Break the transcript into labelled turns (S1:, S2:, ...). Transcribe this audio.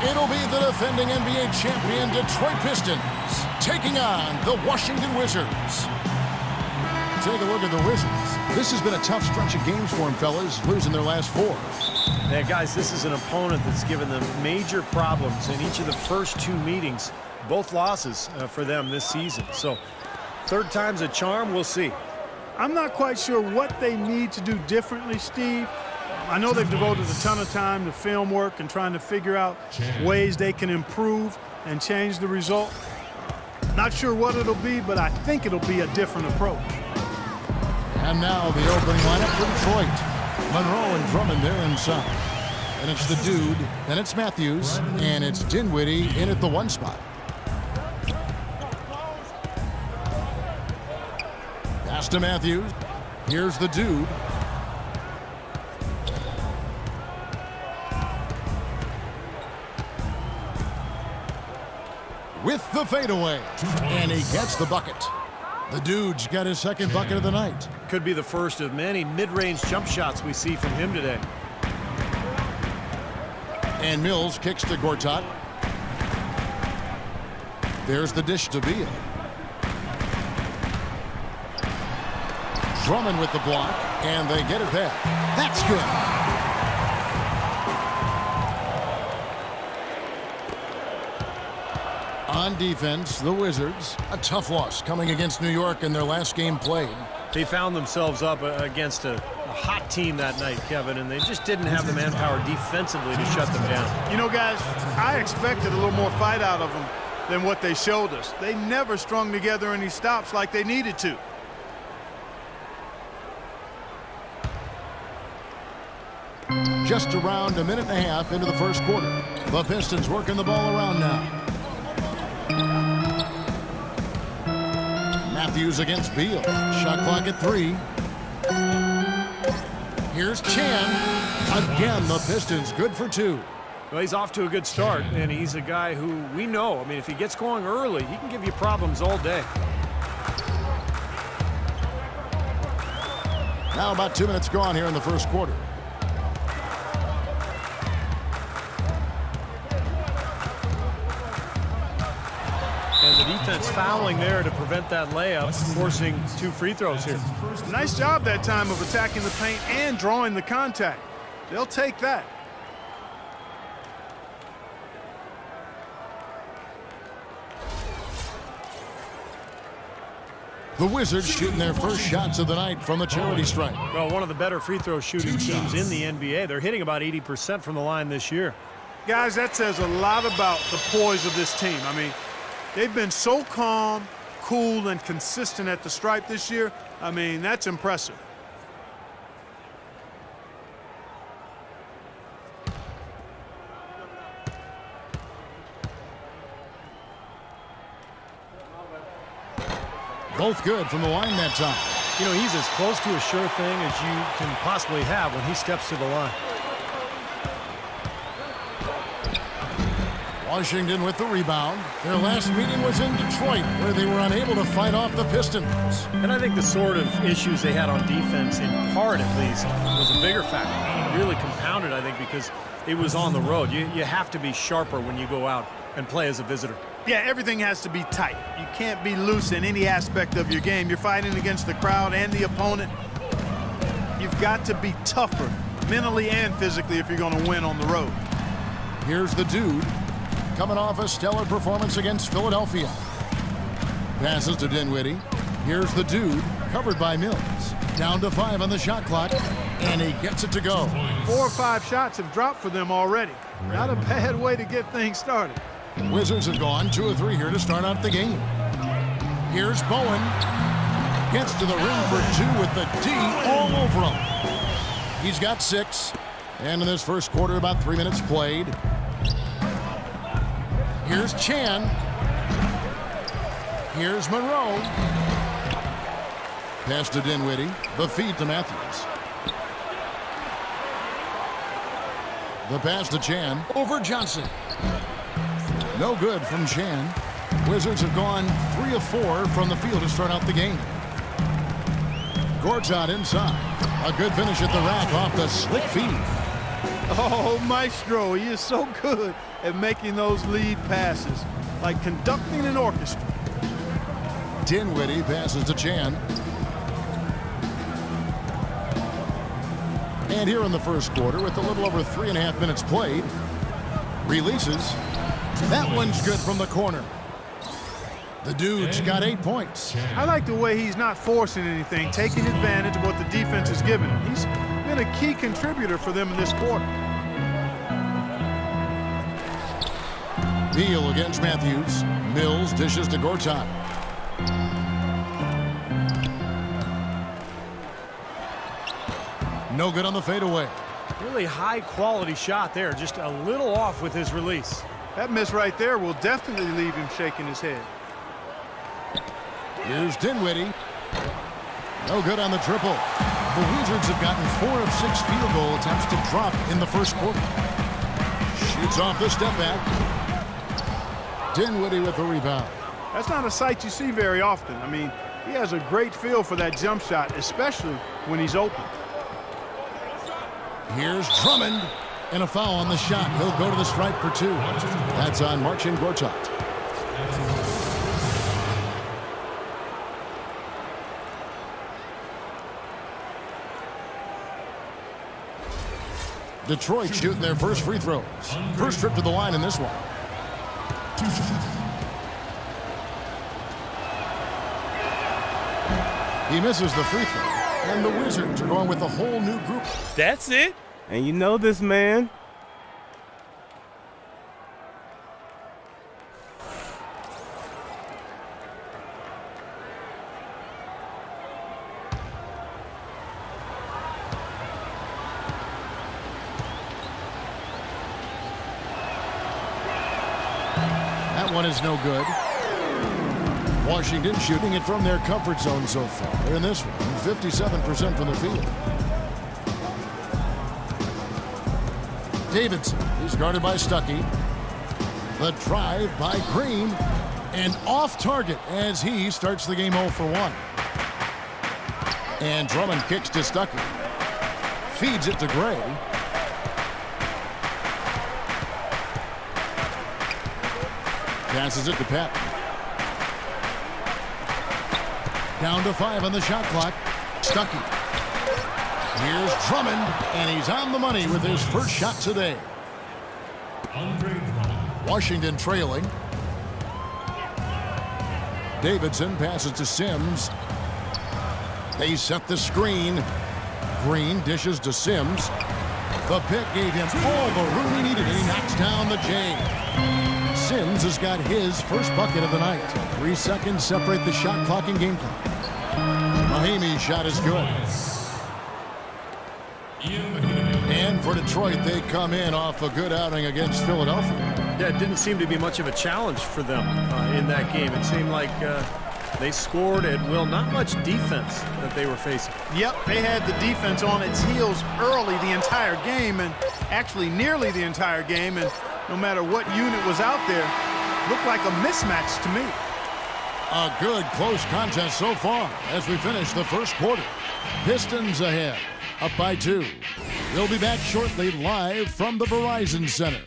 S1: It'll be the defending NBA champion Detroit Pistons taking on the Washington Wizards. Take a look at the Wizards. This has been a tough stretch of games for them, fellas, losing their last 4.
S2: Yeah, guys, this is an opponent that's given them major problems in each of the first 2 meetings. Both losses for them this season. So, third time's a charm. We'll see.
S3: I'm not quite sure what they need to do differently, Steve. I know they've devoted a ton of time to film work and trying to figure out ways they can improve and change the result. Not sure what it'll be, but I think it'll be a different approach.
S1: And now the opening lineup for Detroit. Monroe and Drummond there inside. And it's the Dude, then it's Matthews, and it's Dinwiddie in at the 1 spot. Pass to Matthews. Here's the Dude. With the fadeaway, and he gets the bucket. The Dude's got his 2nd bucket of the night.
S2: Could be the first of many mid-range jump shots we see from him today.
S1: And Mills kicks to Gortat. There's the dish to Beal. Drummond with the block, and they get it back. That's good. On defense, the Wizards, a tough loss coming against New York in their last game played.
S2: They found themselves up against a hot team that night, Kevin, and they just didn't have the manpower defensively to shut them down.
S3: You know, guys, I expected a little more fight out of them than what they showed us. They never strung together any stops like they needed to.
S1: Just around 1.5 minutes into the first quarter. The Pistons working the ball around now. Matthews against Beal. Shot clock at 3. Here's Chan. Again, the Pistons good for 2.
S2: Well, he's off to a good start, and he's a guy who we know. I mean, if he gets going early, he can give you problems all day.
S1: Now about 2 minutes gone here in the first quarter.
S2: And the defense fouling there to prevent that layup, forcing 2 free throws here.
S3: Nice job that time of attacking the paint and drawing the contact. They'll take that.
S1: The Wizards shooting their first shots of the night from the charity stripe.
S2: Well, one of the better free throw shooting teams in the NBA. They're hitting about 80% from the line this year.
S3: Guys, that says a lot about the poise of this team. I mean, they've been so calm, cool, and consistent at the stripe this year. I mean, that's impressive.
S1: Both good from the line that time.
S2: You know, he's as close to a sure thing as you can possibly have when he steps to the line.
S1: Washington with the rebound. Their last meeting was in Detroit, where they were unable to fight off the Pistons.
S2: And I think the sort of issues they had on defense, in part at least, was a bigger factor. Really compounded, I think, because it was on the road. You have to be sharper when you go out and play as a visitor.
S3: Yeah, everything has to be tight. You can't be loose in any aspect of your game. You're fighting against the crowd and the opponent. You've got to be tougher mentally and physically if you're going to win on the road.
S1: Here's the dude, coming off a stellar performance against Philadelphia. Passes to Dinwiddie. Here's the dude, covered by Mills. Down to 5 on the shot clock, and he gets it to go.
S3: 4 or 5 shots have dropped for them already. Not a bad way to get things started.
S1: Wizards have gone 2 of 3 here to start out the game. Here's Bowen. Gets to the rim for 2 with the D all over him. He's got 6. And in this first quarter, about 3 minutes played. Here's Chan. Here's Monroe. Pass to Dinwiddie. The feed to Matthews. The pass to Chan over Johnson. No good from Chan. Wizards have gone 3 of 4 from the field to start out the game. Gortat inside. A good finish at the rack off the slick feed.
S3: Oh, Maestro, he is so good at making those lead passes, like conducting an orchestra.
S1: Dinwiddie passes to Chan. And here in the first quarter, with a little over 3.5 minutes played, releases. That one's good from the corner. The dude's got 8 points.
S3: I like the way he's not forcing anything, taking advantage of what the defense has given him. He's been a key contributor for them in this quarter.
S1: Beal against Matthews. Mills dishes to Gortat. No good on the fadeaway.
S2: Really high-quality shot there, just a little off with his release.
S3: That miss right there will definitely leave him shaking his head.
S1: Here's Dinwiddie. No good on the triple. The Wizards have gotten 4 of 6 field goal attempts to drop in the first quarter. Shoots off the step back. Dinwiddie with the rebound.
S3: That's not a sight you see very often. I mean, he has a great feel for that jump shot, especially when he's open.
S1: Here's Drummond, and a foul on the shot. He'll go to the stripe for 2. That's on Marcin Gortat. Detroit shooting their first free throws. First trip to the line in this one. He misses the free throw, and the Wizards are going with a whole new group.
S4: That's it. And you know this man.
S1: That one is no good. Washington shooting it from their comfort zone so far. In this one, 57% from the field. Davidson, he's guarded by Stuckey. The drive by Green, and off target as he starts the game 0 for 1. And Drummond kicks to Stuckey. Feeds it to Gray. Passes it to Patton. Down to 5 on the shot clock. Stuckey. Here's Drummond, and he's on the money with his first shot today. Washington trailing. Davidson passes to Sims. They set the screen. Green dishes to Sims. The pick gave him all the room he needed, and he knocks down the J. Sims has got his first bucket of the night. 3 seconds separate the shot clock and game clock. Mahami's shot is good. And for Detroit, they come in off a good outing against Philadelphia.
S2: Yeah, it didn't seem to be much of a challenge for them in that game. It seemed like they scored at will. Not much defense that they were facing.
S3: Yep, they had the defense on its heels early the entire game, and actually nearly the entire game, and no matter what unit was out there, looked like a mismatch to me.
S1: A good close contest so far as we finish the first quarter. Pistons ahead, up by 2. We'll be back shortly live from the Verizon Center.